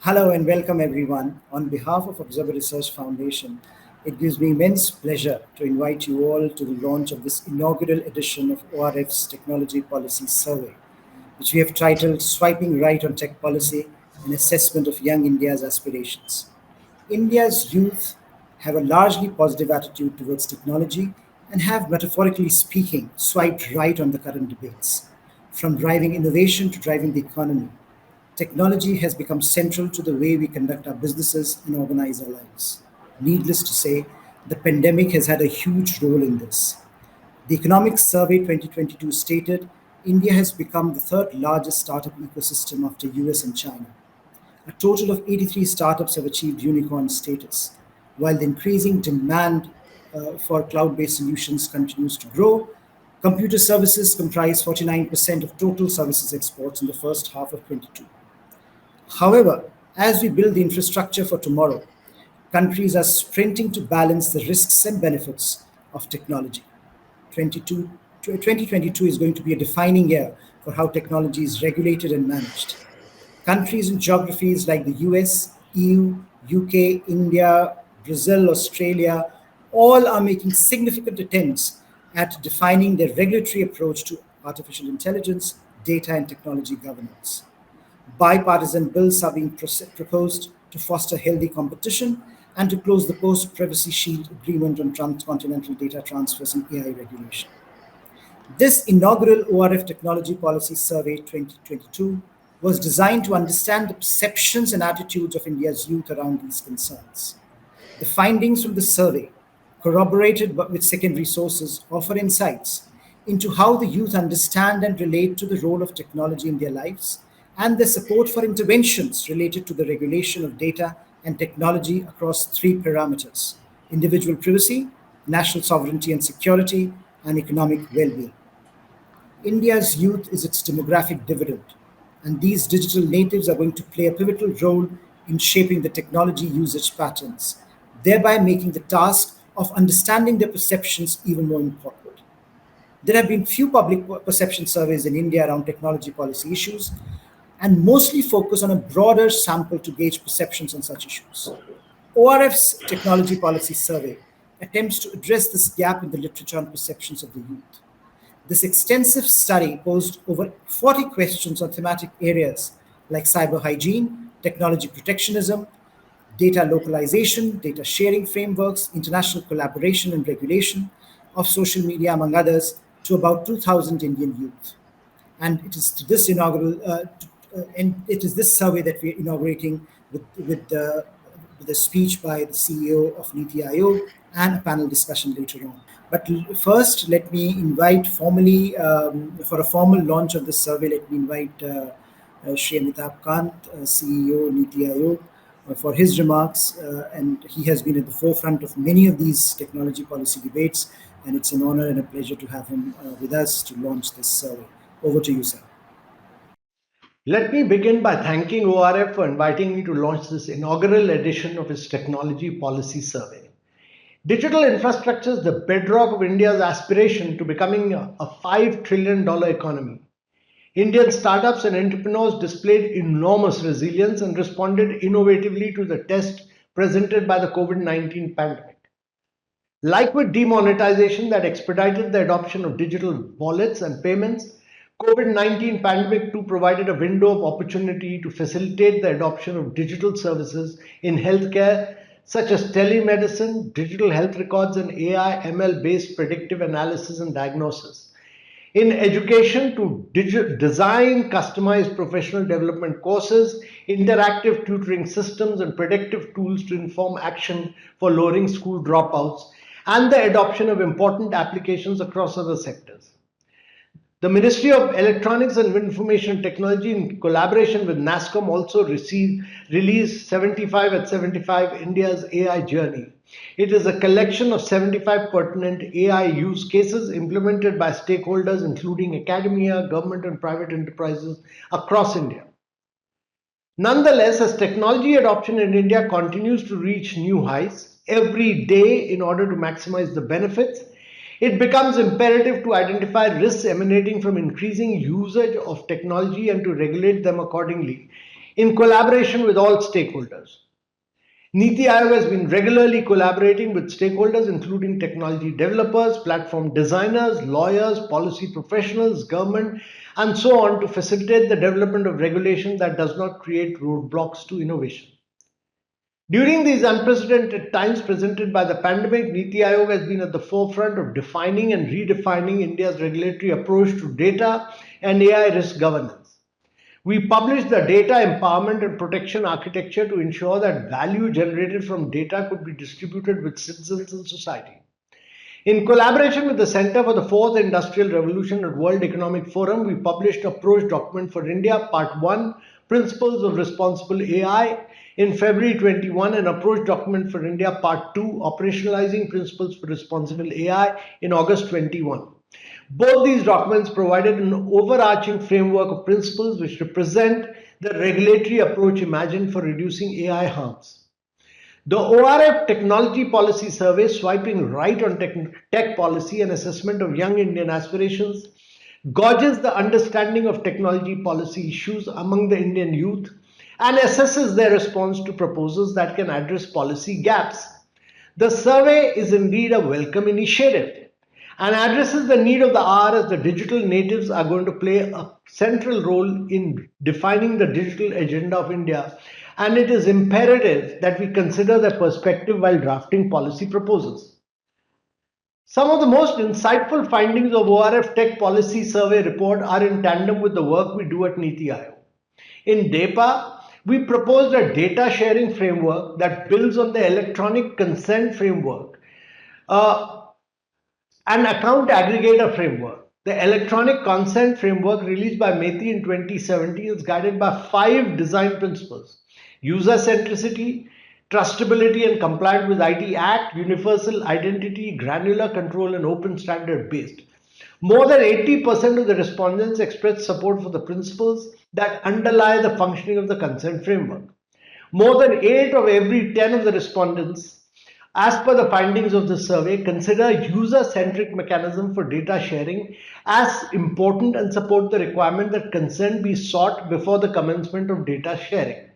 Hello and welcome everyone. On behalf of Observer Research Foundation, it gives me immense pleasure to invite you all to the launch of this inaugural edition of ORF's Technology Policy Survey, which we have titled Swiping Right on Tech Policy, an Assessment of Young India's Aspirations. India's youth have a largely positive attitude towards technology and have, metaphorically speaking, swiped right on the current debates. From driving innovation to driving the economy, technology has become central to the way we conduct our businesses and organize our lives. Needless to say, the pandemic has had a huge role in this. The Economics Survey 2022 stated India has become the third largest startup ecosystem after US and China. A total of 83 startups have achieved unicorn status, while the increasing demand for cloud based solutions continues to grow. Computer services comprise 49% of total services exports in the first half of 22. However, as we build the infrastructure for tomorrow, countries are sprinting to balance the risks and benefits of technology. 2022 is going to be a defining year for how technology is regulated and managed. Countries and geographies like the US, EU, UK, India, Brazil, Australia, all are making significant attempts at defining their regulatory approach to artificial intelligence, data, and technology governance. Bipartisan bills are being proposed to foster healthy competition and to close the post Privacy Shield agreement on transcontinental data transfers and AI regulation. This inaugural ORF Technology Policy Survey 2022 was designed to understand the perceptions and attitudes of India's youth around these concerns. The findings from the survey, corroborated with secondary sources, offer insights into how the youth understand and relate to the role of technology in their lives and their support for interventions related to the regulation of data and technology across three parameters: individual privacy, national sovereignty and security, and economic well being. India's youth is its demographic dividend, and these digital natives are going to play a pivotal role in shaping the technology usage patterns, thereby making the task of understanding their perceptions even more important. There have been few public perception surveys in India around technology policy issues, and mostly focus on a broader sample to gauge perceptions on such issues. ORF's Technology Policy Survey attempts to address this gap in the literature on perceptions of the youth. This extensive study posed over 40 questions on thematic areas like cyber hygiene, technology protectionism, data localization, data sharing frameworks, international collaboration and regulation of social media, among others, to about 2,000 Indian youth. And it is to this this survey that we are inaugurating with a speech by the CEO of NITI Aayog and a panel discussion later on. But first, let me invite formally, for a formal launch of this survey, let me invite Shri Amitabh Kant, CEO NITI Aayog, for his remarks. And he has been at the forefront of many of these technology policy debates. And it's an honor and a pleasure to have him with us to launch this survey. Over to you, sir. Let me begin by thanking ORF for inviting me to launch this inaugural edition of its Technology Policy Survey. Digital infrastructure is the bedrock of India's aspiration to becoming a $5 trillion economy. Indian startups and entrepreneurs displayed enormous resilience and responded innovatively to the test presented by the COVID-19 pandemic. Like with demonetization that expedited the adoption of digital wallets and payments, COVID-19 pandemic too provided a window of opportunity to facilitate the adoption of digital services in healthcare such as telemedicine, digital health records, and AI ML based predictive analysis and diagnosis. In education, to design customized professional development courses, interactive tutoring systems, and predictive tools to inform action for lowering school dropouts, and the adoption of important applications across other sectors. The Ministry of Electronics and Information Technology, in collaboration with NASCOM, also released 75 at 75 India's AI Journey. It is a collection of 75 pertinent AI use cases implemented by stakeholders, including academia, government, and private enterprises across India. Nonetheless, as technology adoption in India continues to reach new heights every day in order to maximize the benefits, it becomes imperative to identify risks emanating from increasing usage of technology and to regulate them accordingly. in collaboration with all stakeholders. NITI Aayog has been regularly collaborating with stakeholders, including technology developers, platform designers, lawyers, policy professionals, government, and so on, to facilitate the development of regulation that does not create roadblocks to innovation. During these unprecedented times presented by the pandemic, NITI Aayog has been at the forefront of defining and redefining India's regulatory approach to data and AI risk governance. We published the Data Empowerment and Protection Architecture to ensure that value generated from data could be distributed with citizens and society. In collaboration with the Center for the Fourth Industrial Revolution at World Economic Forum, we published Approach Document for India, Part 1, Principles of Responsible AI, in February 21, and Approach Document for India, Part 2, Operationalizing Principles for Responsible AI, in August 21. Both these documents provided an overarching framework of principles which represent the regulatory approach imagined for reducing AI harms. The ORF Technology Policy Survey, swiping right on tech policy and assessment of young Indian aspirations, gauges the understanding of technology policy issues among the Indian youth and assesses their response to proposals that can address policy gaps. The survey is indeed a welcome initiative and addresses the need of the hour, as the digital natives are going to play a central role in defining the digital agenda of India, and it is imperative that we consider their perspective while drafting policy proposals. Some of the most insightful findings of ORF Tech Policy Survey report are in tandem with the work we do at NITI Aayog. In DEPA, we proposed a data sharing framework that builds on the electronic consent framework, an account aggregator framework. The electronic consent framework, released by NITI in 2017, is guided by 5 design principles: user centricity, trustability and compliant with IT Act, universal identity, granular control, and open standard based. More than 80% of the respondents expressed support for the principles that underlie the functioning of the consent framework. More than 8 of every 10 of the respondents, as per the findings of the survey, consider user-centric mechanism for data sharing as important and support the requirement that consent be sought before the commencement of data sharing.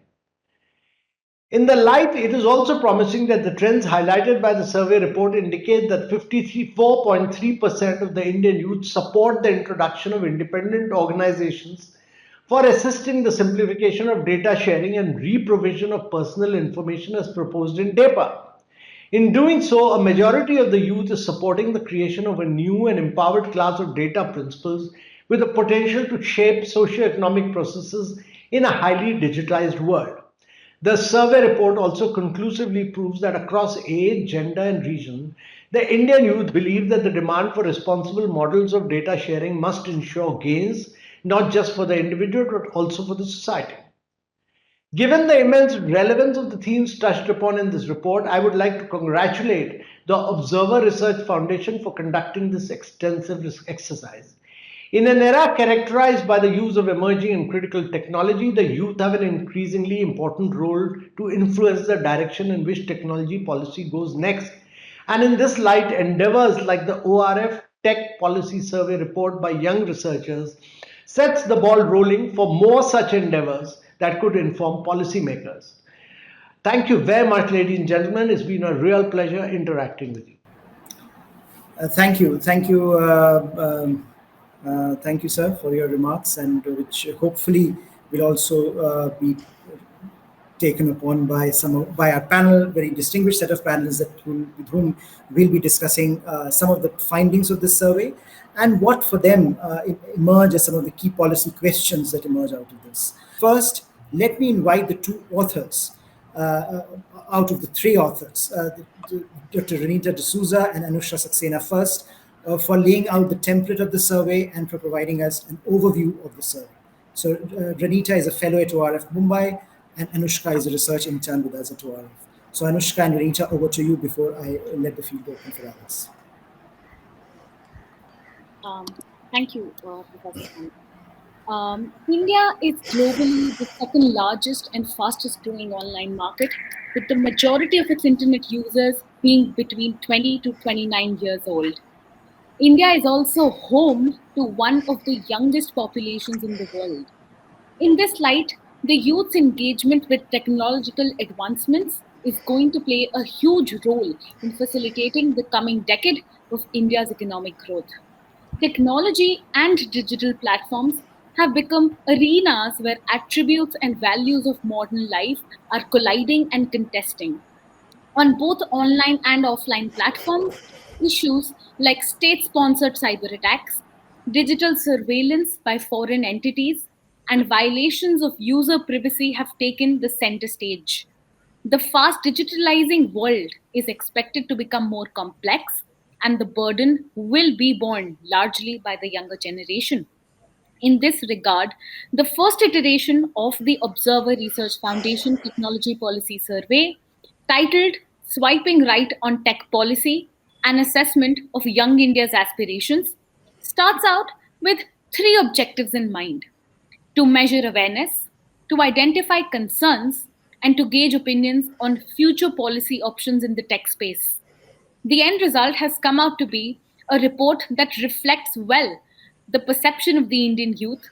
In the light, it is also promising that the trends highlighted by the survey report indicate that 54.3% of the Indian youth support the introduction of independent organizations for assisting the simplification of data sharing and re-provision of personal information as proposed in DEPA. In doing so, a majority of the youth is supporting the creation of a new and empowered class of data principles with the potential to shape socio-economic processes in a highly digitized world. The survey report also conclusively proves that across age, gender, and region, the Indian youth believe that the demand for responsible models of data sharing must ensure gains, not just for the individual, but also for the society. Given the immense relevance of the themes touched upon in this report, I would like to congratulate the Observer Research Foundation for conducting this extensive exercise. In an era characterized by the use of emerging and critical technology, the youth have an increasingly important role to influence the direction in which technology policy goes next. And in this light, endeavors like the ORF Tech Policy Survey report by young researchers sets the ball rolling for more such endeavors that could inform policymakers. Thank you very much, ladies and gentlemen. It's been a real pleasure interacting with you. Thank you, sir, for your remarks, and which hopefully will also be taken upon by by our panel, very distinguished set of panelists with whom we'll be discussing some of the findings of this survey and what for them emerge as some of the key policy questions that emerge out of this. First, let me invite the 2 authors out of the 3 authors, Dr. Renita D'Souza and Anushka Saxena first, for laying out the template of the survey and for providing us an overview of the survey. So Renita is a fellow at ORF Mumbai, and Anushka is a research intern with us at ORF. So Anushka and Renita, over to you before I let the field open for others. Thank you, Professor Kant. India is globally the second largest and fastest growing online market, with the majority of its internet users being between 20 to 29 years old. India is also home to one of the youngest populations in the world. In this light, The youth's engagement with technological advancements is going to play a huge role in facilitating the coming decade of India's economic growth. Technology and digital platforms have become arenas where attributes and values of modern life are colliding and contesting. On both online and offline platforms, issues like state sponsored cyber attacks, digital surveillance by foreign entities, and violations of user privacy have taken the center stage. The fast digitalizing world is expected to become more complex, and the burden will be borne largely by the younger generation. In this regard, the first iteration of the Observer Research Foundation Technology Policy Survey, titled Swiping Right on Tech Policy, an assessment of young India's aspirations, starts out with three objectives in mind: to measure awareness, to identify concerns, and to gauge opinions on future policy options in the tech space. The end result has come out to be a report that reflects well the perception of the Indian youth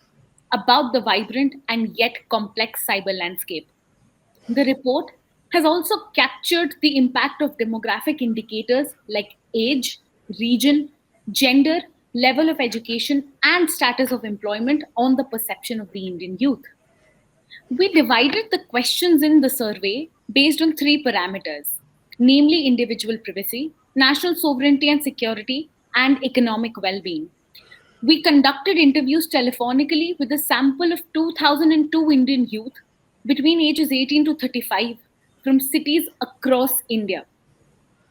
about the vibrant and yet complex cyber landscape. The report has also captured the impact of demographic indicators like age, region, gender, level of education, and status of employment on the perception of the Indian youth. We divided the questions in the survey based on three parameters, namely individual privacy, national sovereignty and security, and economic well being. We conducted interviews telephonically with a sample of 2002 Indian youth between ages 18 to 35 from cities across India.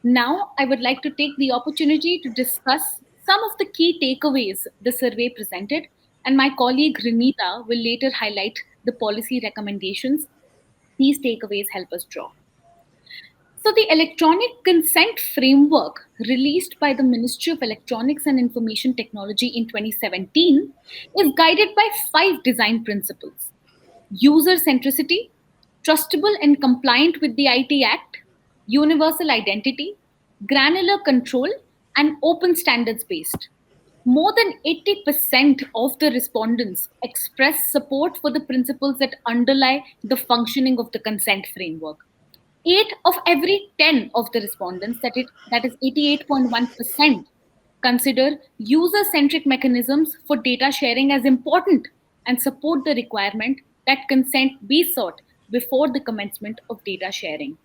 Now, I would like to take the opportunity to discuss some of the key takeaways the survey presented, and my colleague Renita will later highlight the policy recommendations these takeaways help us draw. So, the Electronic Consent Framework, released by the Ministry of Electronics and Information Technology in 2017, is guided by five design principles: user centricity, trustable and compliant with the IT Act, universal identity, granular control, and open standards based. More than 80% of the respondents expressed support for the principles that underlie the functioning of the consent framework. 8 of every 10 of the respondents, that is 88.1%, consider user centric mechanisms for data sharing as important and support the requirement that consent be sought before the commencement of data sharing.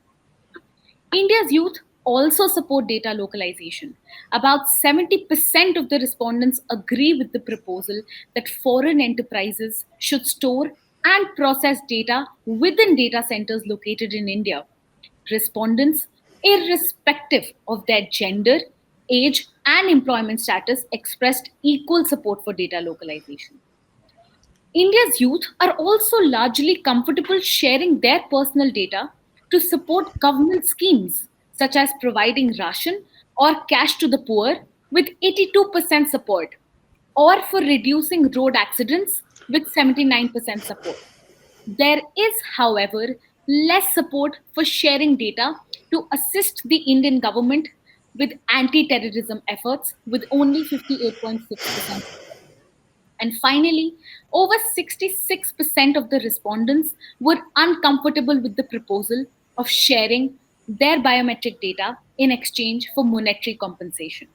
India's youth also support data localization. About 70% of the respondents agree with the proposal that foreign enterprises should store and process data within data centers located in India. Respondents, irrespective of their gender, age, and employment status, expressed equal support for data localization. India's youth are also largely comfortable sharing their personal data to support government schemes such as providing ration or cash to the poor with 82% support, or for reducing road accidents with 79% support. There is, however, less support for sharing data to assist the Indian government with anti terrorism efforts, with only 58.6% support. And finally, over 66% of the respondents were uncomfortable with the proposal of sharing their biometric data in exchange for monetary compensation.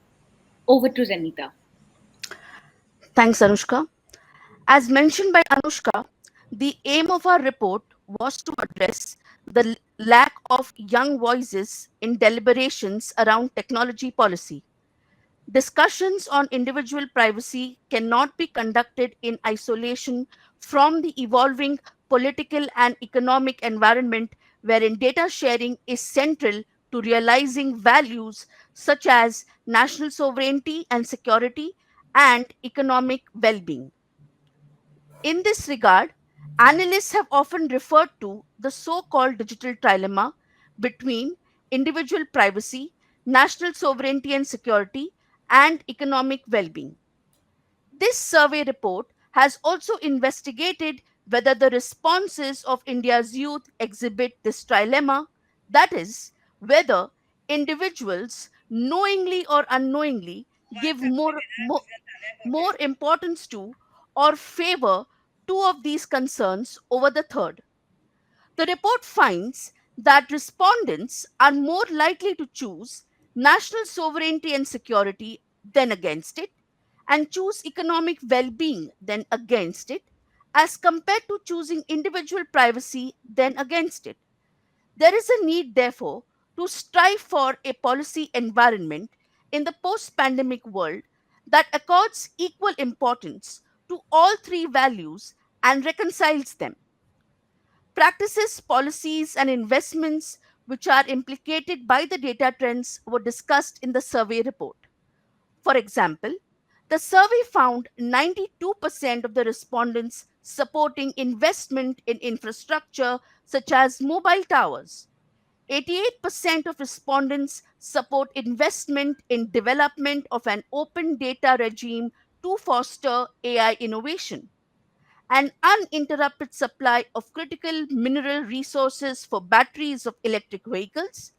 Over to Renita. Thanks, Anushka. As mentioned by Anushka, the aim of our report was to address the lack of young voices in deliberations around technology policy. Discussions on individual privacy cannot be conducted in isolation from the evolving political and economic environment wherein data sharing is central to realizing values such as national sovereignty and security and economic well being. In this regard, analysts have often referred to the so called digital trilemma between individual privacy, national sovereignty and security, and economic well being. This survey report has also investigated whether the responses of India's youth exhibit this trilemma, that is, whether individuals knowingly or unknowingly give more importance to or favor two of these concerns over the third. The report finds that respondents are more likely to choose national sovereignty and security than against it, and choose economic well being than against it, as compared to choosing individual privacy than against it. There is a need, therefore, to strive for a policy environment in the post pandemic world that accords equal importance to all three values and reconciles them. Practices, policies, and investments which are implicated by the data trends were discussed in the survey report. For example, the survey found 92% of the respondents supporting investment in infrastructure such as mobile towers. 88% of respondents support investment in development of an open data regime to foster AI innovation. An uninterrupted supply of critical mineral resources for batteries of electric vehicles,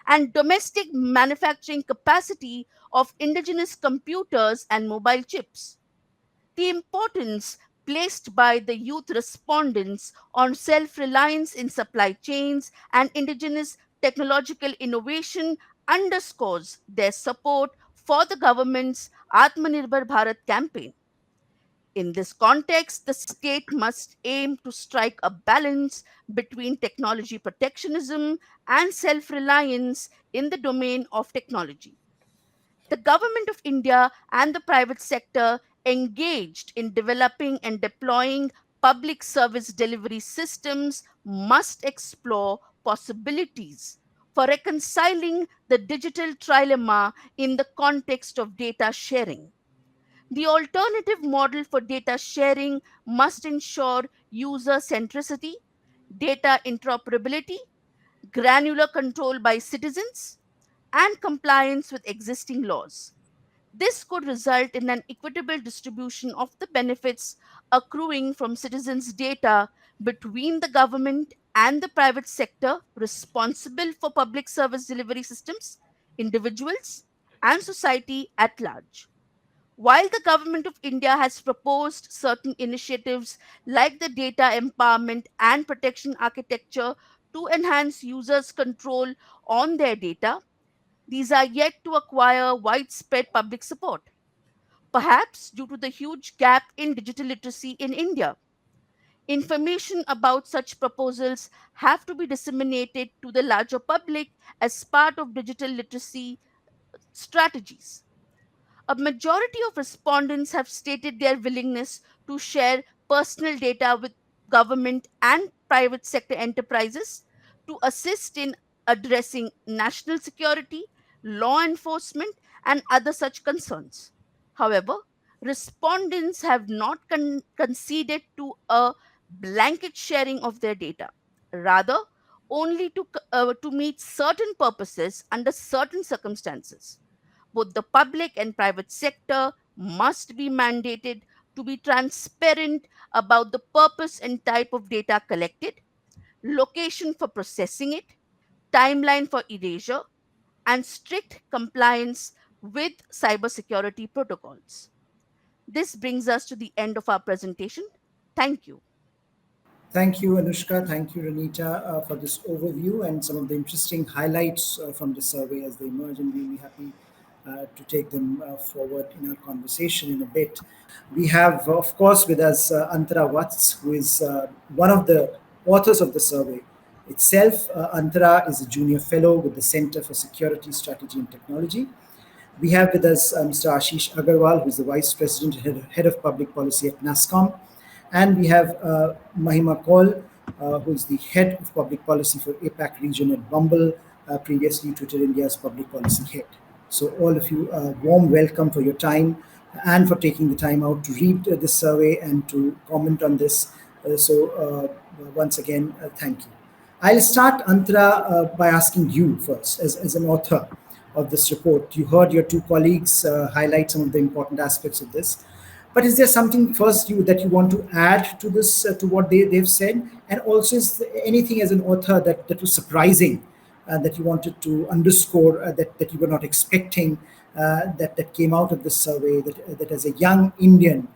and domestic manufacturing capacity of indigenous computers and mobile chips. The importance placed by the youth respondents on self reliance in supply chains and indigenous technological innovation underscores their support for the government's Atmanirbhar Bharat campaign. In this context, the state must aim to strike a balance between technology protectionism and self reliance in the domain of technology. The government of India and the private sector engaged in developing and deploying public service delivery systems must explore possibilities for reconciling the digital trilemma in the context of data sharing. The alternative model for data sharing must ensure user centricity, data interoperability, granular control by citizens, and compliance with existing laws. This could result in an equitable distribution of the benefits accruing from citizens' data between the government and the private sector responsible for public service delivery systems, individuals, and society at large. While the government of India has proposed certain initiatives like the data empowerment and protection architecture to enhance users' control on their data, these are yet to acquire widespread public support, perhaps due to the huge gap in digital literacy in India. Information about such proposals have to be disseminated to the larger public as part of digital literacy strategies. A majority of respondents have stated their willingness to share personal data with government and private sector enterprises to assist in addressing national security, law enforcement, and other such concerns. However, respondents have not conceded to a blanket sharing of their data. Rather, only to meet certain purposes under certain circumstances. Both the public and private sector must be mandated to be transparent about the purpose and type of data collected, location for processing it, timeline for erasure, and strict compliance with cybersecurity protocols. This brings us to the end of our presentation. Thank you. Thank you, Anushka. Thank you, Renita, for this overview and some of the interesting highlights from the survey as they emerge, and we'll be happy to take them forward in our conversation in a bit. We have, of course, with us Antara Vats, who is one of the authors of the survey itself. Antara is a junior fellow with the Center for Security, Strategy and Technology. We have with us Mr. Ashish Aggarwal, who is the Vice President and Head of Public Policy at NASCOM. And we have Mahima Kaul, who is the Head of Public Policy for APAC region at Bumble, previously Twitter India's Public Policy Head. So all of you, warm welcome for your time and for taking the time out to read this survey and to comment on this. Once again, thank you. I'll start, Antara, by asking you first, as an author of this report. You heard your two colleagues highlight some of the important aspects of this. But is there something first that you want to add to this, to what they've said? And also, is there anything as an author that was surprising, that you wanted to underscore, that you were not expecting, that came out of this survey, that as a young Indian,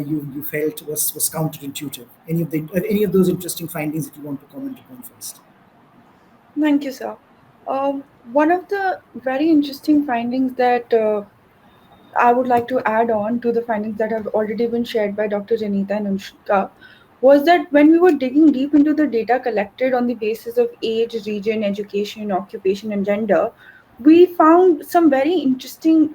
you felt was counterintuitive? Any of those interesting findings that you want to comment upon first? Thank you, sir. One of the very interesting findings that I would like to add on to the findings that have already been shared by Dr. Renita and Anushka was that when we were digging deep into the data collected on the basis of age, region, education, occupation, and gender, we found some very interesting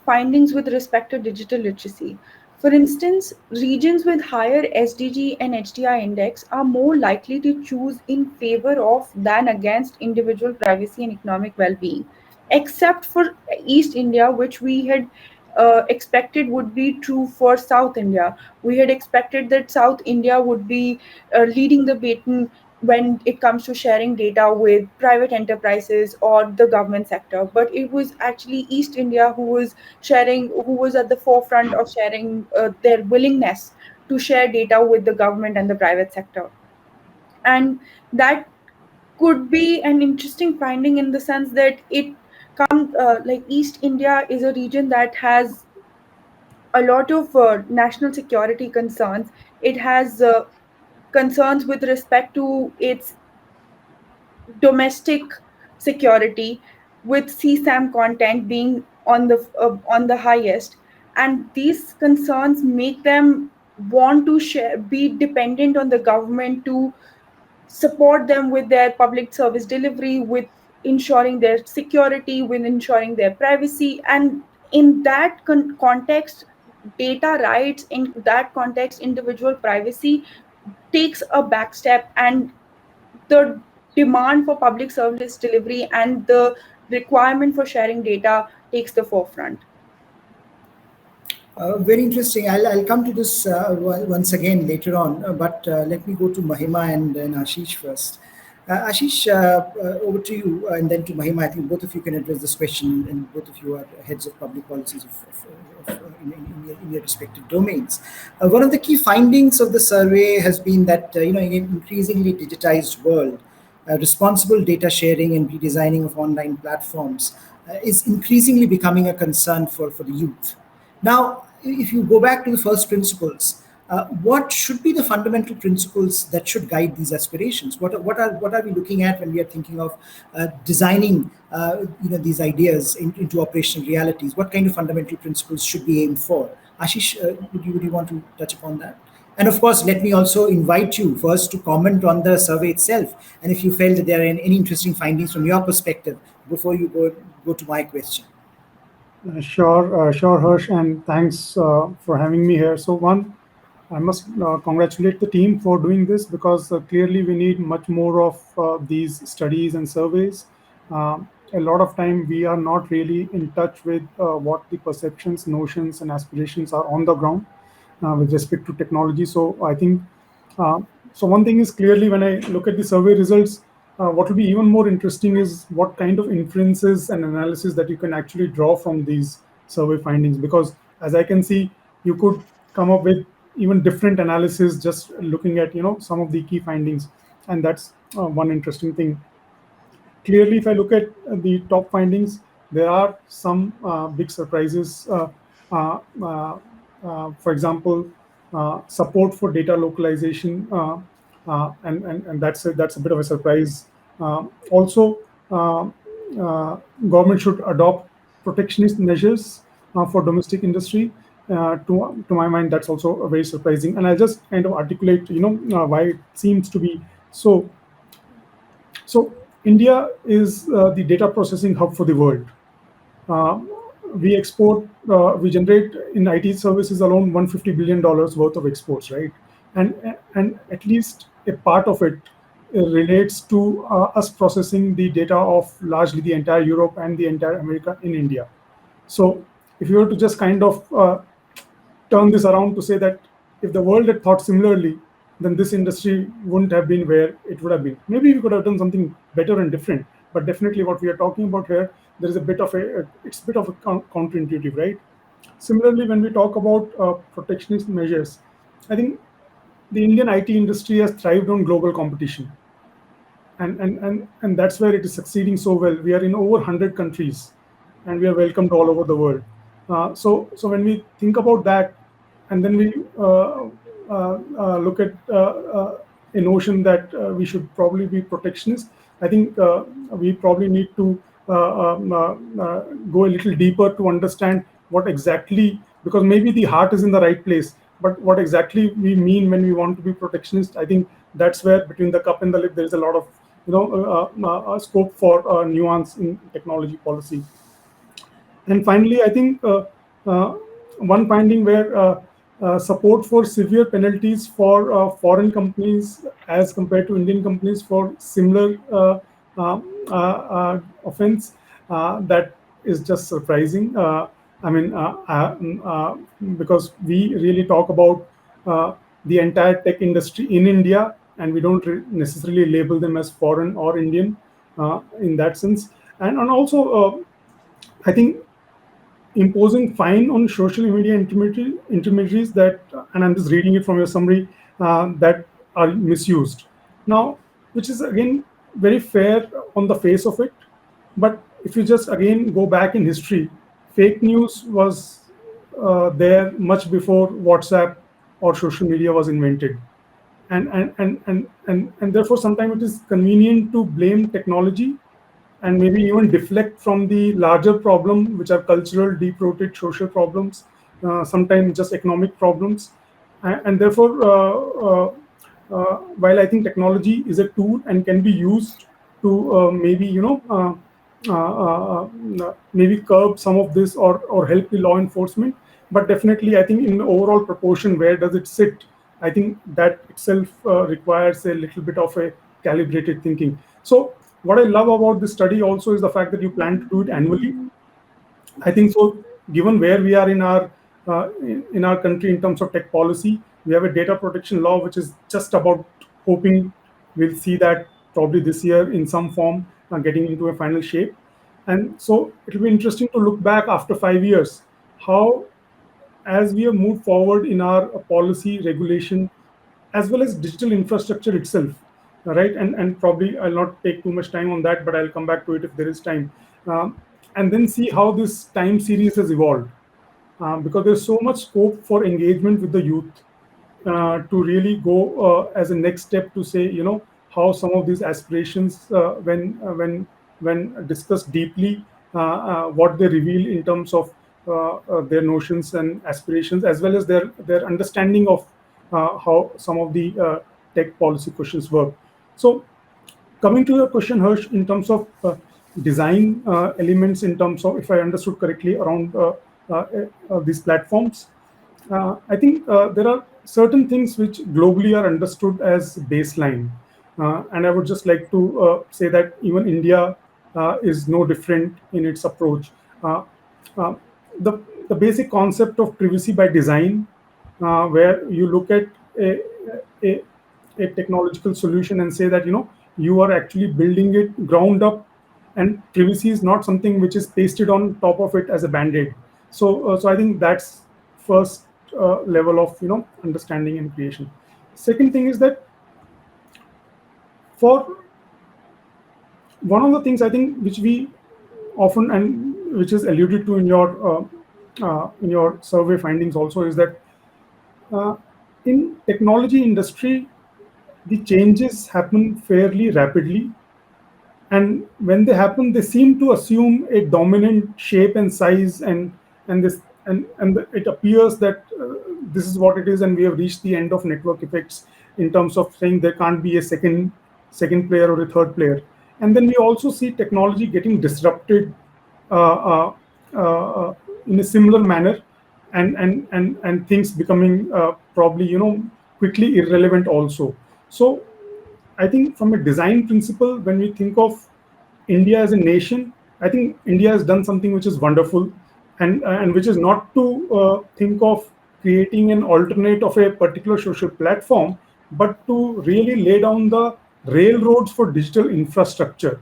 findings with respect to digital literacy. For instance, regions with higher SDG and HDI index are more likely to choose in favor of than against individual privacy and economic well-being, except for East India, which we had expected would be true for South India. We had expected that South India would be leading the baton when it comes to sharing data with private enterprises or the government sector, but it was actually East India who was at the forefront of sharing their willingness to share data with the government and the private sector. And that could be an interesting finding in the sense that it comes like East India is a region that has a lot of national security concerns. It has concerns with respect to its domestic security, with CSAM content being on the highest, and these concerns make them want to be dependent on the government to support them with their public service delivery, with ensuring their security, with ensuring their privacy. And in that context, data rights, in that context, individual privacy takes a back step, and the demand for public service delivery and the requirement for sharing data takes the forefront. Very interesting. I'll come to this once again later on, but let me go to Mahima and Ashish first. Ashish, over to you, and then to Mahima. I think both of you can address this question, and both of you are heads of public policies in your respective domains. One of the key findings of the survey has been that in an increasingly digitized world, responsible data sharing and redesigning of online platforms is increasingly becoming a concern for the youth. Now, if you go back to the first principles, what should be the fundamental principles that should guide these aspirations? What are we looking at when we are thinking of designing these ideas into operational realities? What kind of fundamental principles should we aim for? Ashish, would you want to touch upon that? And of course, let me also invite you first to comment on the survey itself, and if you felt that there are any interesting findings from your perspective before you go to my question. Sure, Harsh, and thanks for having me here. So, one, I must congratulate the team for doing this, because clearly we need much more of these studies and surveys. A lot of time we are not really in touch with what the perceptions, notions, and aspirations are on the ground with respect to technology. So, I think so. One thing is, clearly when I look at the survey results, what will be even more interesting is what kind of inferences and analysis that you can actually draw from these survey findings. Because as I can see, you could come up with even different analysis just looking at some of the key findings, and that's one interesting thing. Clearly, if I look at the top findings, there are some big surprises. Uh, uh, for example, support for data localization, and that's a bit of a surprise. Also, uh, government should adopt protectionist measures for domestic industry. To my mind, that's also very surprising, and I'll just kind of articulate, why it seems to be so. So India is the data processing hub for the world. Uh, we generate in IT services alone $150 billion worth of exports, right? And at least a part of it relates to us processing the data of largely the entire Europe and the entire America in India. So if you were to just kind of turn this around to say that if the world had thought similarly, then this industry wouldn't have been where it would have been. Maybe we could have done something better and different, but definitely what we are talking about here, there is it's a bit of a counterintuitive, right? Similarly, when we talk about protectionist measures, I think the Indian IT industry has thrived on global competition, and that's where it is succeeding so well. We are in over 100 countries, and we are welcomed all over the world. So when we think about that, and then we look at a notion that we should probably be protectionist. I think we probably need to go a little deeper to understand what exactly, because maybe the heart is in the right place, but what exactly we mean when we want to be protectionist. I think that's where between the cup and the lip there is a lot of scope for nuance in technology policy. And finally, I think one finding where support for severe penalties for foreign companies as compared to Indian companies for similar offense, that is just surprising. I mean, because we really talk about the entire tech industry in India, and we don't necessarily label them as foreign or Indian in that sense. And also, I think imposing fine on social media intermediaries that, and I'm just reading it from your summary, that are misused. Now, which is again very fair on the face of it, but if you just again go back in history, fake news was there much before WhatsApp or social media was invented. And therefore sometimes it is convenient to blame technology and maybe even deflect from the larger problem, which are cultural, deep-rooted social problems, sometimes just economic problems. And therefore, while I think technology is a tool and can be used to maybe, maybe curb some of this, or help the law enforcement, but definitely I think in the overall proportion, where does it sit? I think that itself requires a little bit of a calibrated thinking. So what I love about this study also is the fact that you plan to do it annually. I think so. Given where we are in our country in terms of tech policy, we have a data protection law which is just about hoping we'll see that probably this year in some form getting into a final shape. And so it'll be interesting to look back after 5 years how, as we have moved forward in our policy regulation as well as digital infrastructure itself, right? And probably I'll not take too much time on that, but I'll come back to it if there is time, and then see how this time series has evolved, because there's so much scope for engagement with the youth to really go as a next step to say, how some of these aspirations, when discussed deeply, what they reveal in terms of their notions and aspirations, as well as their understanding of how some of the tech policy questions work. So, coming to your question, Harsh, in terms of design elements, in terms of, if I understood correctly, around these platforms, I think there are certain things which globally are understood as baseline. And I would just like to say that even India is no different in its approach. Uh, uh, the basic concept of privacy by design, where you look at a, a technological solution and say that, you are actually building it ground up, and privacy is not something which is pasted on top of it as a band-aid. So I think that's first level of understanding and creation. Second thing is that, for one of the things I think which we often, and which is alluded to in your survey findings also, is that uh, in technology industry the changes happen fairly rapidly, and when they happen they seem to assume a dominant shape and size, and this and it appears that this is what it is, and we have reached the end of network effects in terms of saying there can't be a second player or a third player. And then we also see technology getting disrupted uh, in a similar manner, and things becoming probably quickly irrelevant also. So I think from a design principle, when we think of India as a nation, I think India has done something which is wonderful, and which is not to think of creating an alternate of a particular social platform, but to really lay down the railroads for digital infrastructure,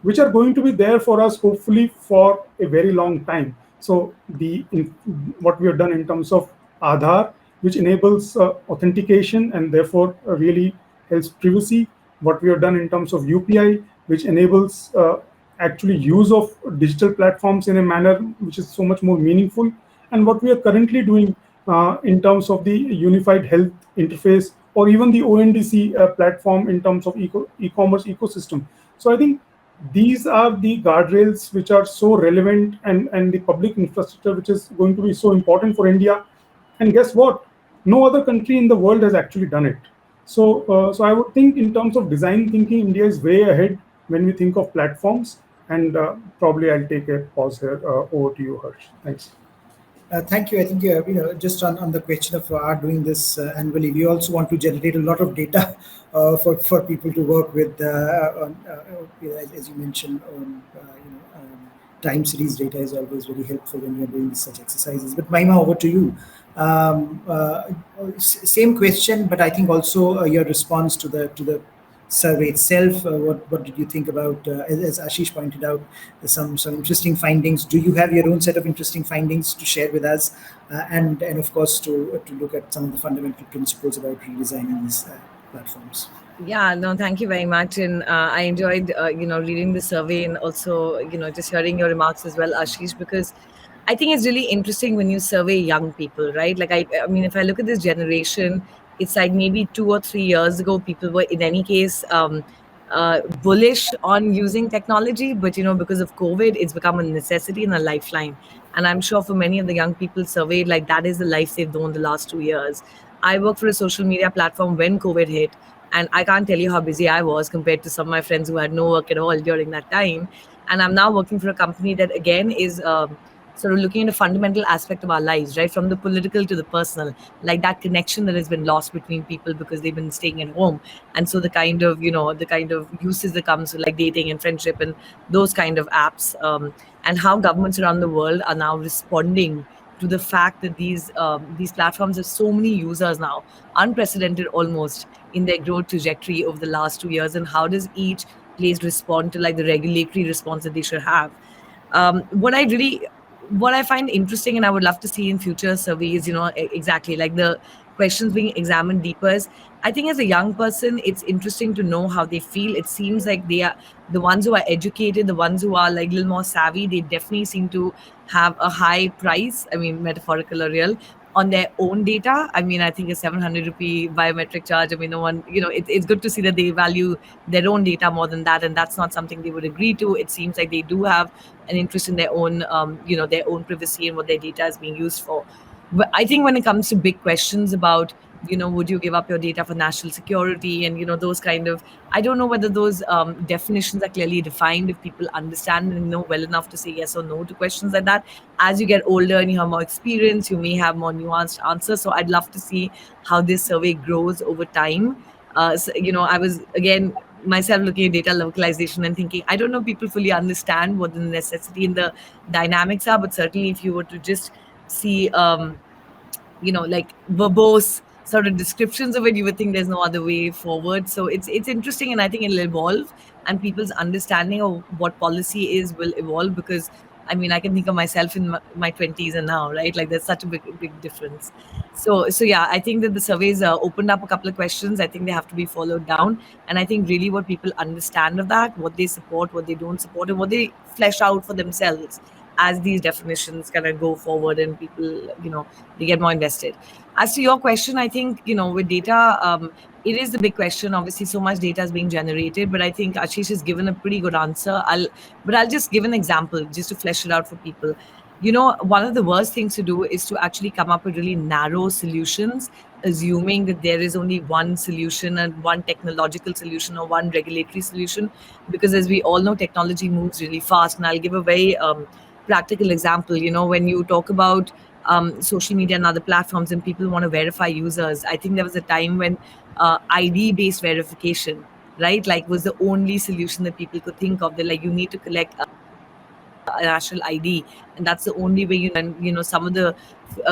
which are going to be there for us hopefully for a very long time. So what we have done in terms of Aadhaar, which enables authentication and therefore really helps privacy. What we have done in terms of UPI, which enables actually use of digital platforms in a manner which is so much more meaningful. And what we are currently doing in terms of the unified health interface, or even the ONDC platform in terms of e-commerce ecosystem. So I think these are the guardrails which are so relevant, and the public infrastructure which is going to be so important for India. And guess what? No other country in the world has actually done it. So I would think in terms of design thinking, India is way ahead when we think of platforms. And probably I'll take a pause here. Over to you, Harsh. Thanks. Thank you. I think just on the question of our doing this annually, we also want to generate a lot of data for people to work with. As you mentioned, time series data is always very helpful when you're doing such exercises. But Mahima, over to you. Same question, but I think also your response to the survey itself. What did you think about? As Ashish pointed out, some interesting findings. Do you have your own set of interesting findings to share with us? And of course to look at some of the fundamental principles about redesigning these platforms. Yeah, no, thank you very much. And I enjoyed, reading the survey, and also, just hearing your remarks as well, Ashish, because I think it's really interesting when you survey young people, right? Like, I mean, if I look at this generation, it's like maybe 2 or 3 years ago, people were in any case bullish on using technology, but because of COVID, it's become a necessity and a lifeline. And I'm sure for many of the young people surveyed, like that is the life they've known the last 2 years. I worked for a social media platform when COVID hit, and I can't tell you how busy I was compared to some of my friends who had no work at all during that time. And I'm now working for a company that again is sort of looking at a fundamental aspect of our lives, right? From the political to the personal, like that connection that has been lost between people because they've been staying at home. And so the kind of uses that comes with like dating and friendship and those kind of apps, and how governments around the world are now responding to the fact that these platforms have so many users now, unprecedented almost in their growth trajectory over the last 2 years, and how does each place respond to like the regulatory response that they should have. What I find interesting, and I would love to see in future surveys, exactly like the questions being examined deeper is, I think as a young person, it's interesting to know how they feel. It seems like they are the ones who are educated, the ones who are like a little more savvy. They definitely seem to have a high price, I mean, metaphorical or real, on their own data. I mean, I think a 700 rupee biometric charge. I mean, no one, it's good to see that they value their own data more than that. And that's not something they would agree to. It seems like they do have an interest in their own, their own privacy and what their data is being used for. But I think when it comes to big questions about, would you give up your data for national security and, those kind of, I don't know whether those definitions are clearly defined, if people understand and know well enough to say yes or no to questions like that. As you get older and you have more experience, you may have more nuanced answers. So I'd love to see how this survey grows over time. I was, again, myself looking at data localization and thinking, I don't know if people fully understand what the necessity and the dynamics are, but certainly if you were to just see, like verbose sort of descriptions of it, you would think there's no other way forward. So it's interesting, and I think it'll evolve, and people's understanding of what policy is will evolve, because I mean, I can think of myself in my 20s and now, right? Like there's such a big difference. So yeah, I think that the surveys opened up a couple of questions. I think they have to be followed down, and I think really what people understand of that, what they support, what they don't support, and what they flesh out for themselves as these definitions kind of go forward, and people, they get more invested. As to your question, I think, with data, it is the big question. Obviously, so much data is being generated, but I think Ashish has given a pretty good answer. I'll just give an example just to flesh it out for people. One of the worst things to do is to actually come up with really narrow solutions, assuming that there is only one solution and one technological solution or one regulatory solution, because as we all know, technology moves really fast. And I'll give a very practical example. When you talk about social media and other platforms and people want to verify users, I think there was a time when ID based verification, right, like was the only solution that people could think of. They're like, you need to collect a national ID, and that's the only way. And some of the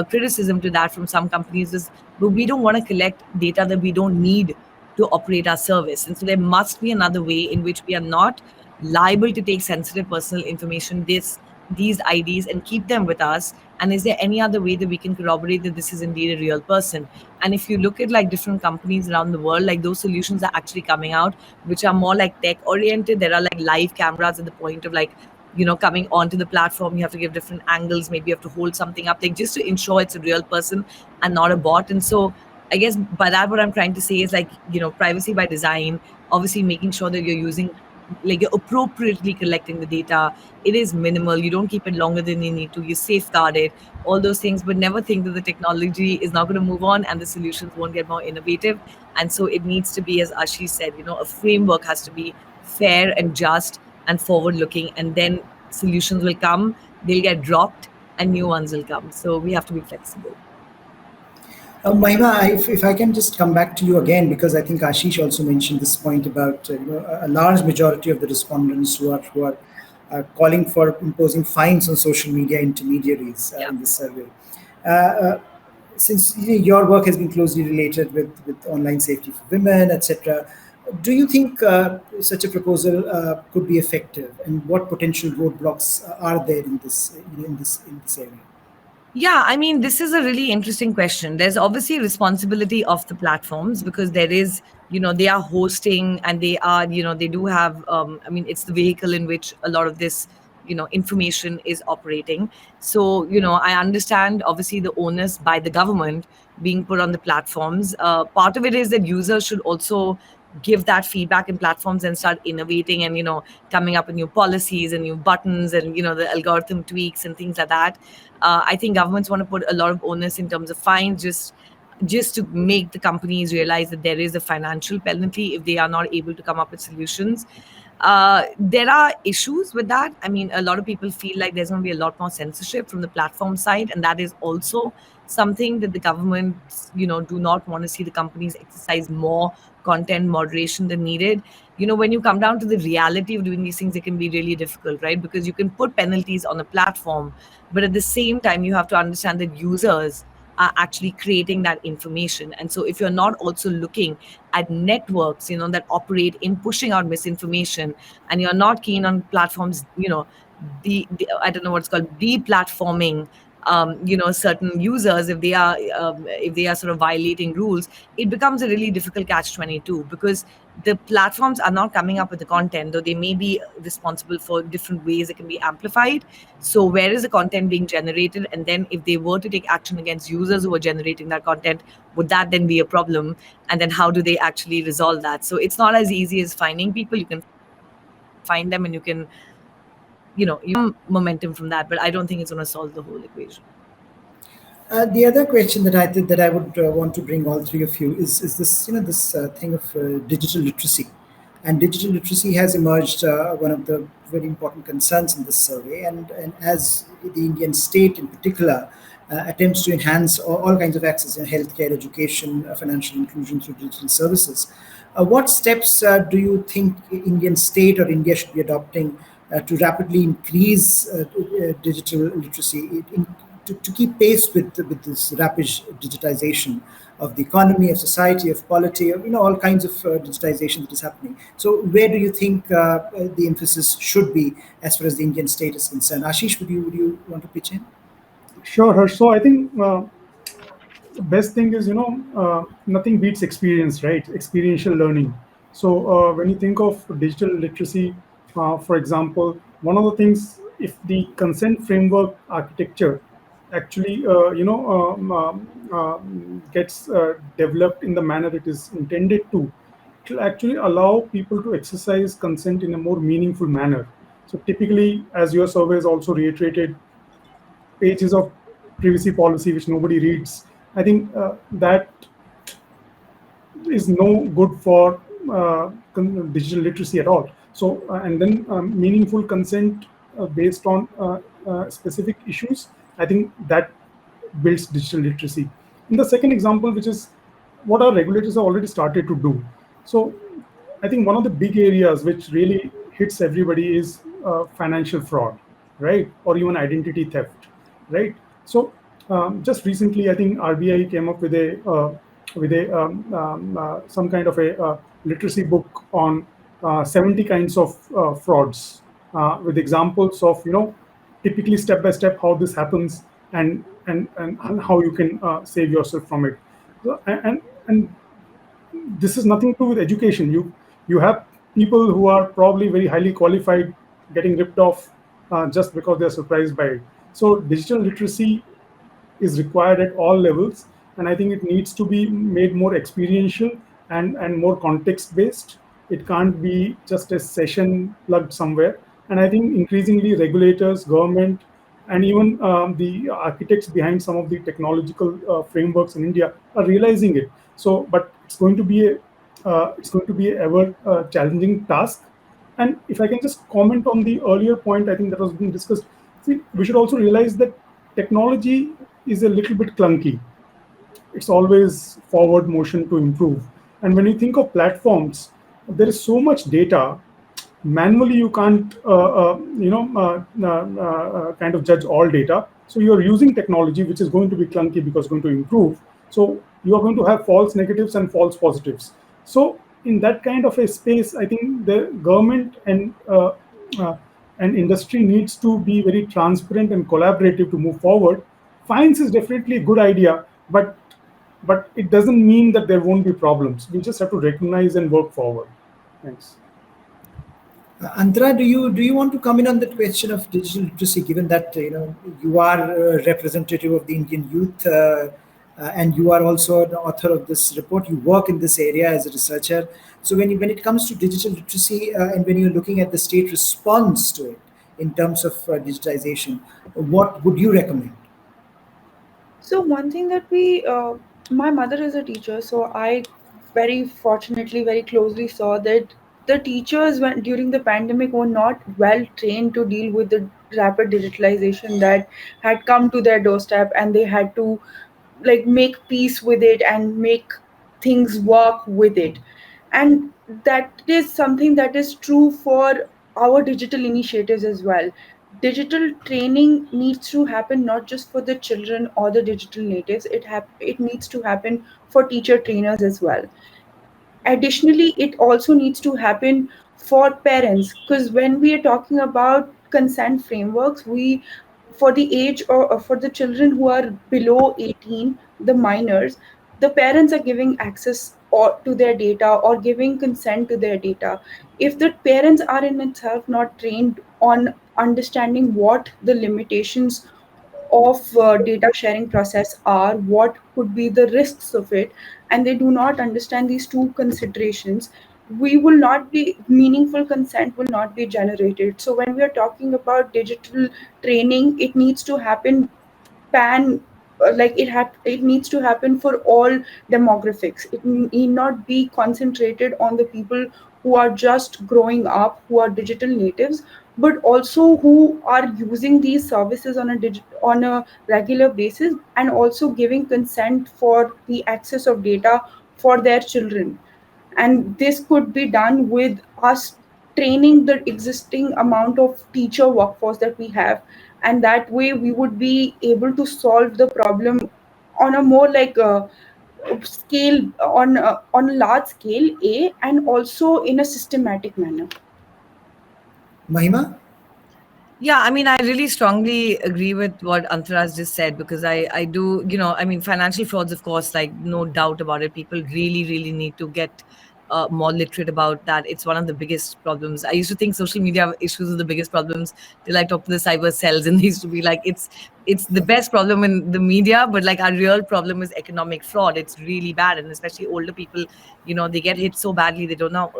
criticism to that from some companies is, but we don't want to collect data that we don't need to operate our service, and so there must be another way in which we are not liable to take sensitive personal information, these IDs, and keep them with us. And is there any other way that we can corroborate that this is indeed a real person? And if you look at like different companies around the world, like those solutions are actually coming out, which are more like tech oriented. There are like live cameras at the point of like coming onto the platform. You have to give different angles. Maybe you have to hold something up, like just to ensure it's a real person and not a bot. And so I guess by that, what I'm trying to say is, like, privacy by design, obviously making sure that you're using, like, you're appropriately collecting the data. It is minimal. You don't keep it longer than you need to. You safeguard it, all those things, but never think that the technology is not going to move on and the solutions won't get more innovative. And so it needs to be, as Ashish said, a framework has to be fair and just and forward looking, and then solutions will come, they'll get dropped, and new ones will come. So we have to be flexible. Mahima, if I can just come back to you again, because I think Ashish also mentioned this point about a large majority of the respondents who are calling for imposing fines on social media intermediaries Yeah. in this survey. Uh, since your work has been closely related with online safety for women, etc., do you think such a proposal could be effective, and what potential roadblocks are there in this area? Yeah, I mean, this is a really interesting question. There's obviously responsibility of the platforms, because there is, they are hosting, and they are, they do have, I mean, it's the vehicle in which a lot of this, information is operating. So, I understand obviously the onus by the government being put on the platforms. Part of it is that users should also give that feedback in platforms and start innovating, and coming up with new policies and new buttons, and the algorithm tweaks and things like that. I think governments want to put a lot of onus in terms of fines, just to make the companies realize that there is a financial penalty if they are not able to come up with solutions. There are issues with that. I mean, a lot of people feel like there's going to be a lot more censorship from the platform side, and that is also something that the governments, do not want to see the companies exercise more content moderation than needed. When you come down to the reality of doing these things, it can be really difficult, right? Because you can put penalties on a platform, but at the same time, you have to understand that users are actually creating that information. And so if you're not also looking at networks, that operate in pushing out misinformation, and you're not keen on platforms, the I don't know what's called deplatforming, certain users, if they are sort of violating rules, it becomes a really difficult catch-22, because the platforms are not coming up with the content, though they may be responsible for different ways it can be amplified. So where is the content being generated? And then if they were to take action against users who are generating that content, would that then be a problem? And then how do they actually resolve that? So it's not as easy as finding people. You can find them, and you get some momentum from that, but I don't think it's going to solve the whole equation. The other question that I would want to bring all three of you is this this thing of digital literacy, and digital literacy has emerged one of the very important concerns in this survey, and as the Indian state in particular attempts to enhance all kinds of access in healthcare, education, financial inclusion through digital services. What steps do you think Indian state or India should be adopting to rapidly increase digital literacy to keep pace with this rapid digitization of the economy, of society, of polity, of all kinds of digitization that is happening? So, where do you think the emphasis should be as far as the Indian state is concerned? Ashish, would you want to pitch in? Sure, Harsh. So I think the best thing is, nothing beats experience, right? Experiential learning. So when you think of digital literacy, for example, one of the things, if the consent framework architecture actually gets developed in the manner it is intended to, it will actually allow people to exercise consent in a more meaningful manner. So typically, as your survey has also reiterated, pages of privacy policy which nobody reads, I think that is no good for digital literacy at all. So, and then meaningful consent based on specific issues, I think that builds digital literacy. And the second example, which is what our regulators have already started to do. So, I think one of the big areas which really hits everybody is financial fraud, right? Or even identity theft, right? So just recently, I think RBI came up with a some kind of a literacy book on 70 kinds of frauds, with examples of typically step by step how this happens, and how you can save yourself from it. So, and this is nothing to do with education. You have people who are probably very highly qualified getting ripped off just because they're surprised by it. So digital literacy is required at all levels, and I think it needs to be made more experiential and more context based. It can't be just a session plugged somewhere. And I think increasingly regulators, government, and even the architects behind some of the technological frameworks in India are realizing it. So, but it's going to be a ever challenging task. And if I can just comment on the earlier point, I think that was being discussed. See, we should also realize that technology is a little bit clunky. It's always forward motion to improve. And when you think of platforms, there is so much data. Manually you can't kind of judge all data. So you're using technology which is going to be clunky because it's going to improve. So you are going to have false negatives and false positives. So in that kind of a space, I think the government uh, and industry needs to be very transparent and collaborative to move forward. Fines is definitely a good idea, but it doesn't mean that there won't be problems. We just have to recognize and work forward. Thanks. Antara, do you want to come in on the question of digital literacy, given that you are a representative of the Indian youth, and you are also the author of this report. You work in this area as a researcher. So when it comes to digital literacy, and when you're looking at the state response to it in terms of digitization, what would you recommend? So one thing that my mother is a teacher, so I very fortunately very closely saw that the teachers when during the pandemic were not well trained to deal with the rapid digitalization that had come to their doorstep, and they had to like make peace with it and make things work with it. And that is something that is true for our digital initiatives as well. Digital training needs to happen not just for the children or the digital natives. It needs to happen for teacher trainers as well. Additionally, it also needs to happen for parents, because when we are talking about consent frameworks, we for the age or for the children who are below 18, the minors, the parents are giving access or to their data or giving consent to their data. If the parents are in itself not trained on understanding what the limitations of data sharing process are, what could be the risks of it, and they do not understand these two considerations, we will not be meaningful consent will not be generated. So when we are talking about digital training, it needs to happen pan it needs to happen for all demographics. It need not be concentrated on the people who are just growing up, who are digital natives, but also who are using these services on a regular basis, and also giving consent for the access of data for their children. And this could be done with us training the existing amount of teacher workforce that we have, and that way we would be able to solve the problem on a more scale, on a large scale, and also in a systematic manner. Mahima? Yeah, I mean, I really strongly agree with what Antaraz just said, because I do, I mean, financial frauds, of course, like no doubt about it. People really, really need to get more literate about that. It's one of the biggest problems. I used to think social media issues are the biggest problems till I talked to the cyber cells, and they used to be like, it's the best problem in the media, but like our real problem is economic fraud. It's really bad, and especially older people, they get hit so badly they don't know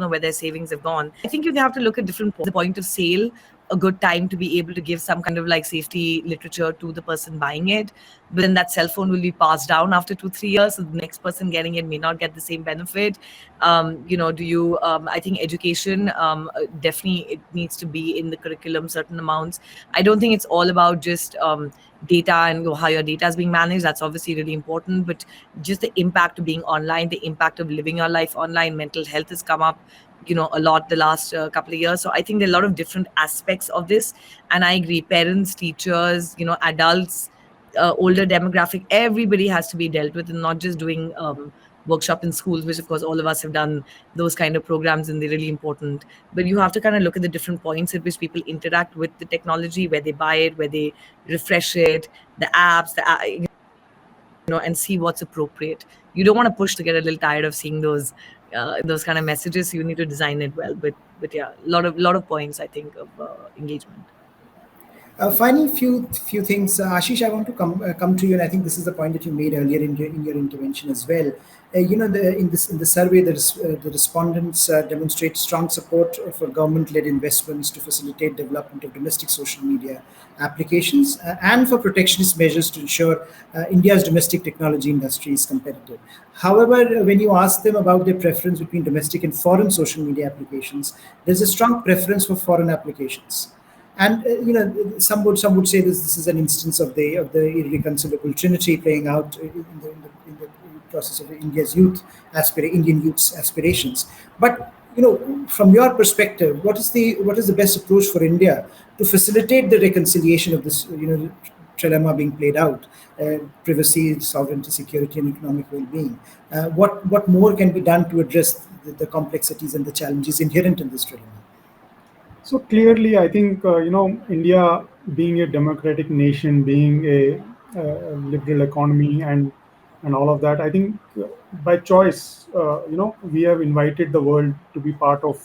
where their savings have gone. I think you have to look at different points. The point of sale, a good time to be able to give some kind of like safety literature to the person buying it. But then that cell phone will be passed down after 2, 3 years. So the next person getting it may not get the same benefit. Do you, I think education, definitely it needs to be in the curriculum, certain amounts. I don't think it's all about just data and how your data is being managed. That's obviously really important, but just the impact of being online, the impact of living your life online, mental health has come up a lot the last couple of years. So I think there are a lot of different aspects of this, and I agree, parents, teachers, adults, older demographic, everybody has to be dealt with, and not just doing workshop in schools, which of course all of us have done those kind of programs, and they're really important. But you have to kind of look at the different points at which people interact with the technology, where they buy it, where they refresh it, the apps, and see what's appropriate. You don't want to push to get a little tired of seeing those kind of messages. So you need to design it well. But yeah, lot of points I think of engagement. Finally, few things, Ashish. I want to come to you, and I think this is the point that you made earlier in your intervention as well. In the survey, the respondents demonstrate strong support for government-led investments to facilitate development of domestic social media applications and for protectionist measures to ensure India's domestic technology industry is competitive. However, when you ask them about their preference between domestic and foreign social media applications, there's a strong preference for foreign applications. And some would say this is an instance of the irreconcilable trinity playing out in the process of Indian youth's aspirations. But from your perspective, what is the best approach for India to facilitate the reconciliation of this trilemma being played out? Privacy, sovereignty, security, and economic well-being. What more can be done to address the complexities and the challenges inherent in this trilemma? So clearly, I think India, being a democratic nation, being a liberal economy, and all of that, I think by choice, we have invited the world to be part of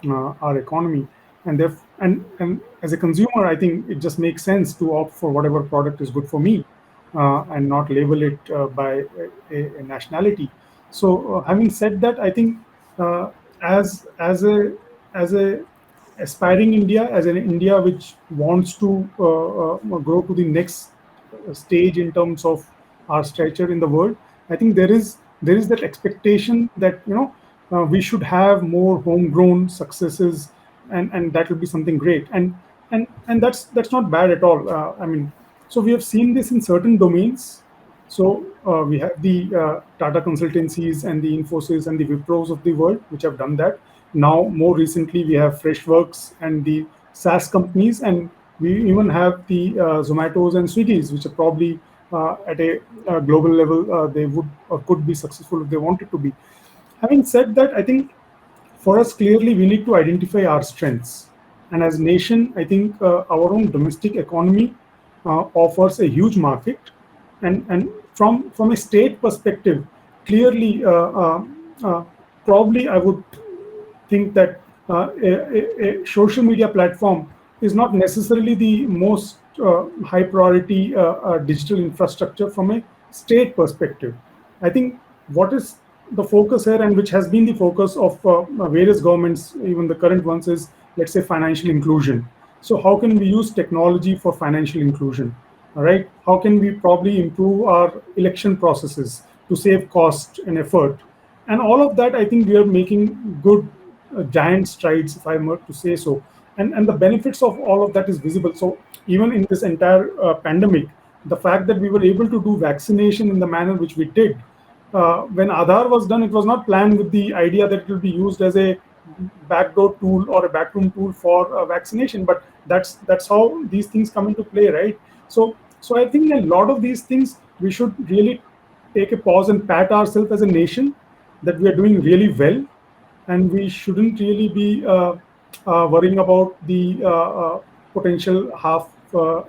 our economy, and as a consumer, I think it just makes sense to opt for whatever product is good for me, and not label it by a nationality. So, having said that, I think uh, as a aspiring India, as an India which wants to grow to the next stage in terms of our stature in the world, I think there is that expectation that we should have more homegrown successes, and that will be something great, and that's not bad at all. I mean, so we have seen this in certain domains. So we have the Tata consultancies and the Infosys and the Wipros of the world, which have done that. Now, more recently, we have Freshworks and the SaaS companies, and we even have the Zomatos and Swiggies, which are probably at a global level, they would or could be successful if they wanted to be. Having said that, I think for us, clearly, we need to identify our strengths. And as a nation, I think our own domestic economy offers a huge market. And from a state perspective, clearly, uh, probably I would think that a social media platform is not necessarily the most high priority digital infrastructure from a state perspective. I think what is the focus here, and which has been the focus of various governments, even the current ones, is, let's say, financial inclusion. So how can we use technology for financial inclusion? All right. How can we probably improve our election processes to save cost and effort? And all of that, I think we are making good giant strides, if I were to say so. And the benefits of all of that is visible. So even in this entire pandemic, the fact that we were able to do vaccination in the manner which we did, when Aadhaar was done, it was not planned with the idea that it will be used as a backdoor tool or a backroom tool for vaccination. But that's how these things come into play, right? So I think a lot of these things we should really take a pause and pat ourselves as a nation that we are doing really well, and we shouldn't really be worrying about the potential half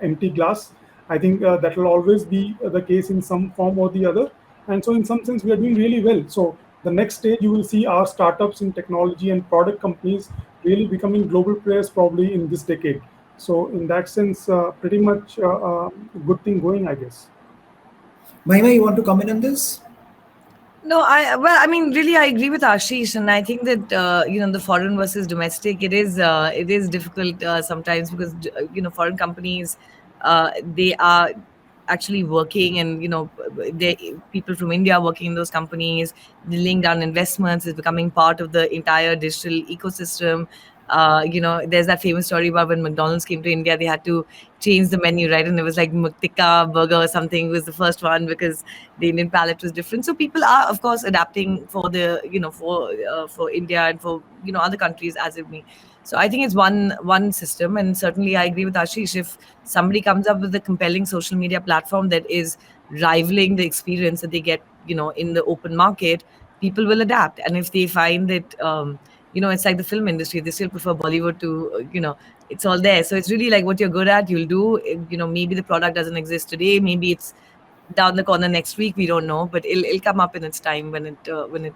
empty glass. I think that will always be the case in some form or the other. And so, in some sense, we are doing really well. So, the next stage, you will see our startups in technology and product companies really becoming global players probably in this decade. So, in that sense, pretty much good thing going, I guess. Mahima, you want to comment on this? No, I mean, really, I agree with Ashish, and I think that the foreign versus domestic, it is difficult sometimes because foreign companies, they are actually working, and they people from India are working in those companies, laying down investments, is becoming part of the entire digital ecosystem. There's that famous story about when McDonald's came to India, they had to change the menu, right? And it was like Muktika burger or something was the first one because the Indian palate was different. So people are, of course, adapting for for India and for other countries as it may. So I think it's one system, and certainly I agree with Ashish. If somebody comes up with a compelling social media platform that is rivaling the experience that they get, in the open market, people will adapt. And if they find that, it's like the film industry, they still prefer Bollywood to, it's all there. So it's really like what you're good at, you'll do. Maybe the product doesn't exist today. Maybe it's down the corner next week. We don't know, but it'll come up in its time when it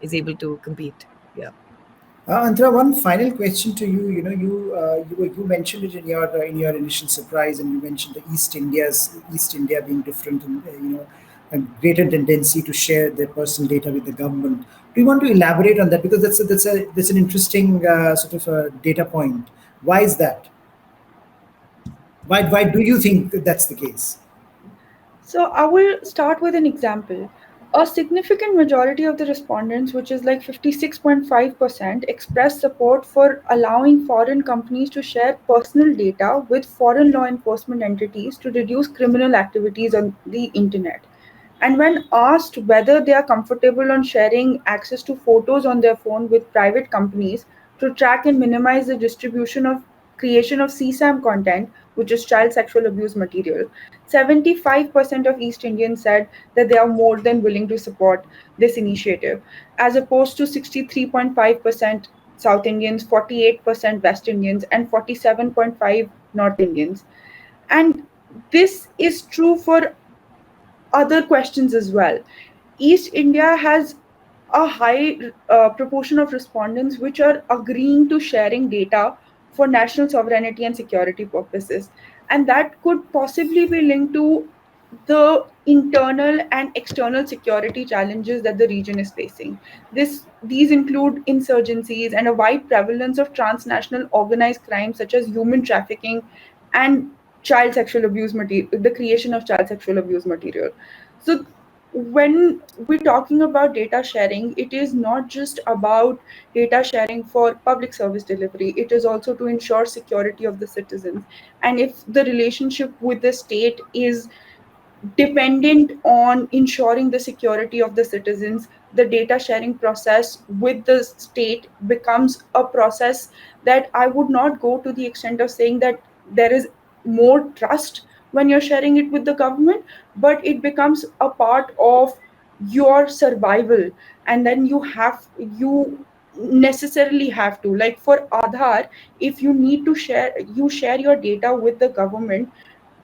is able to compete. Yeah. Antara, one final question to you. You know, you mentioned it in your initial surprise, and you mentioned the East India being different, and a greater tendency to share their personal data with the government. Do you want to elaborate on that, because that's an interesting sort of a data point. Why is that? Why do you think that that's the case? So I will start with an example. A significant majority of the respondents, which is like 56.5%, expressed support for allowing foreign companies to share personal data with foreign law enforcement entities to reduce criminal activities on the internet. And when asked whether they are comfortable on sharing access to photos on their phone with private companies to track and minimize the distribution of creation of CSAM content, which is child sexual abuse material, 75% of East Indians said that they are more than willing to support this initiative, as opposed to 63.5% South Indians, 48% West Indians, and 47.5 North Indians. And this is true for other questions as well. East India has a high proportion of respondents which are agreeing to sharing data for national sovereignty and security purposes. And that could possibly be linked to the internal and external security challenges that the region is facing. These include insurgencies and a wide prevalence of transnational organized crime such as human trafficking and child sexual abuse material, the creation of child sexual abuse material. So when we're talking about data sharing, it is not just about data sharing for public service delivery, it is also to ensure security of the citizens. And if the relationship with the state is dependent on ensuring the security of the citizens, the data sharing process with the state becomes a process that I would not go to the extent of saying that there is more trust when you're sharing it with the government, but it becomes a part of your survival. And then you necessarily have to, like for Aadhaar, if you need to share, you share your data with the government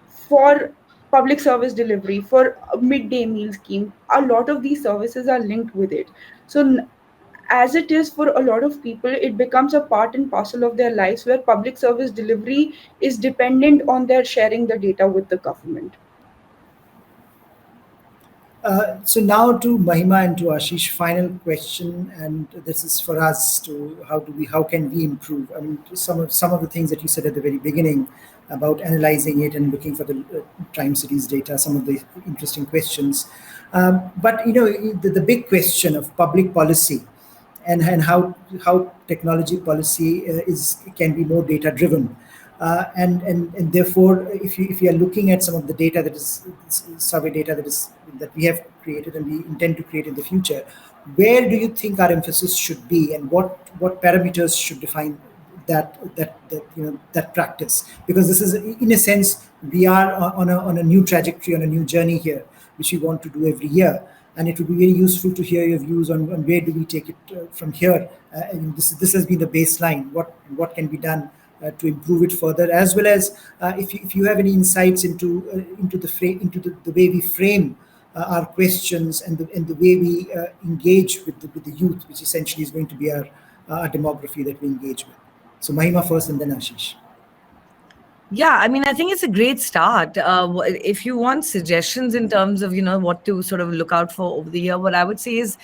for public service delivery, for a midday meal scheme. A lot of these services are linked with it. So as it is for a lot of people, it becomes a part and parcel of their lives where public service delivery is dependent on their sharing the data with the government. So now to Mahima and to Ashish, final question, and this is for us to how can we improve? I mean, some of the things that you said at the very beginning about analyzing it and looking for the Time Cities data, some of the interesting questions. But the big question of public policy and how technology policy is can be more data driven. And therefore, if you are looking at some of the data that is survey data that we have created and we intend to create in the future, where do you think our emphasis should be, and what parameters should define that practice? Because this is, in a sense, we are on a new trajectory, on a new journey here, which we want to do every year. And it would be very useful to hear your views on where do we take it from here. And this has been the baseline. What can be done to improve it further, as well as if you have any insights into the way we frame our questions and the way we engage with the youth, which essentially is going to be our demography that we engage with. So Mahima first, and then Ashish. Yeah, I mean, I think it's a great start. If you want suggestions in terms of, what to sort of look out for over the year, what I would say is,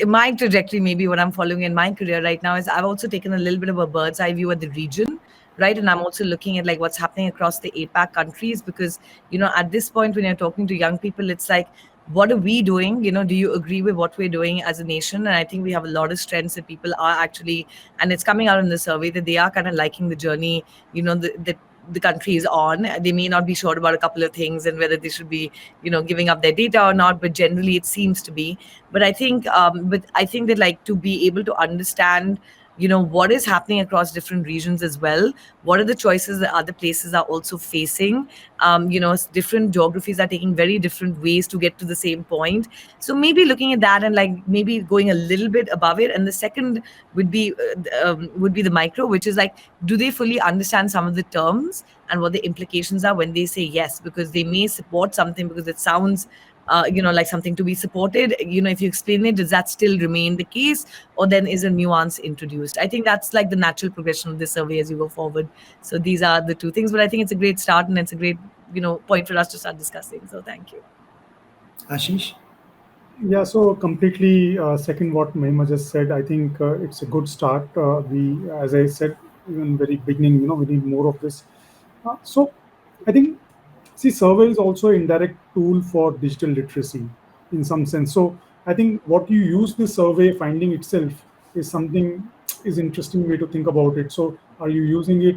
my trajectory, maybe what I'm following in my career right now, is I've also taken a little bit of a bird's eye view at the region, right? And I'm also looking at like what's happening across the APAC countries, because, at this point, when you're talking to young people, it's like, what are we doing? Do you agree with what we're doing as a nation? And I think we have a lot of strengths that people are actually, and it's coming out in the survey that they are kind of liking the journey, the country is on. They may not be sure about a couple of things and whether they should be, giving up their data or not, but generally it seems to be. But I think that, like, to be able to understand what is happening across different regions as well. What are the choices that other places are also facing? Different geographies are taking very different ways to get to the same point. So maybe looking at that and like maybe going a little bit above it. And the second would be the micro, which is like, do they fully understand some of the terms and what the implications are when they say yes? Because they may support something because it sounds like something to be supported. If you explain it, does that still remain the case, or then is a nuance introduced? I think that's like the natural progression of this survey as you go forward. So these are the two things, but I think it's a great start and it's a great point for us to start discussing. So thank you. Ashish? Yeah, so completely second what Mahima just said. I think it's a good start. As I said in very beginning, we need more of this. So I think, see, survey is also an indirect tool for digital literacy in some sense. So I think what you use the survey finding itself is something is interesting way to think about it. So are you using it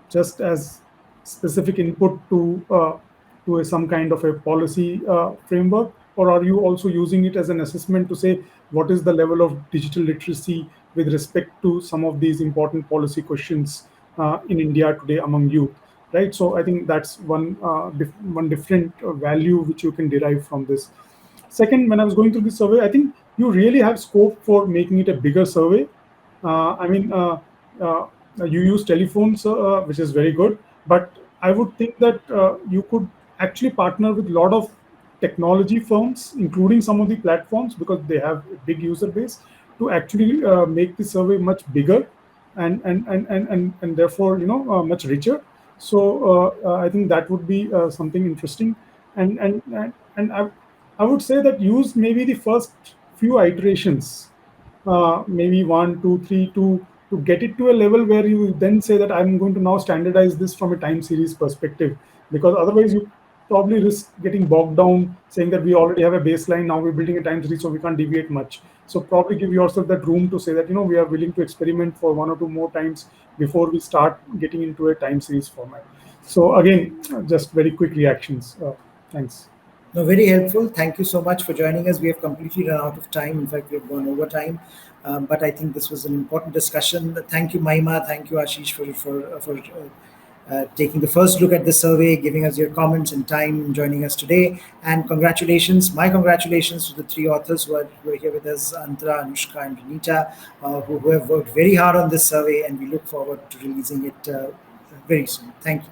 just as specific input to some kind of a policy framework, or are you also using it as an assessment to say what is the level of digital literacy with respect to some of these important policy questions in India today among youth, right? So I think that's one different value which you can derive from this. Second, when I was going through this survey, I think you really have scope for making it a bigger survey. I mean, uh, you use telephones, which is very good, but I would think that you could actually partner with a lot of technology firms, including some of the platforms, because they have a big user base, to actually make the survey much bigger and therefore much richer. So I think that would be something interesting, and I would say that use maybe the first few iterations, maybe one, two, three, to get it to a level where you then say that I'm going to now standardize this from a time series perspective, because otherwise you probably risk getting bogged down saying that we already have a baseline, now we're building a time series, so we can't deviate much. So probably give yourself that room to say that we are willing to experiment for one or two more times before we start getting into a time series format. So again, just very quick reactions. Thanks. No, very helpful. Thank you so much for joining us. We have completely run out of time. In fact, we have gone over time. But I think this was an important discussion. Thank you, Mahima. Thank you, Ashish, for taking the first look at the survey, giving us your comments and time, joining us today. And congratulations, my congratulations to the three authors who are here with us, Antara, Anushka, and Renita, who have worked very hard on this survey, and we look forward to releasing it very soon. Thank you.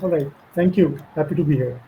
All right. Thank you. Happy to be here.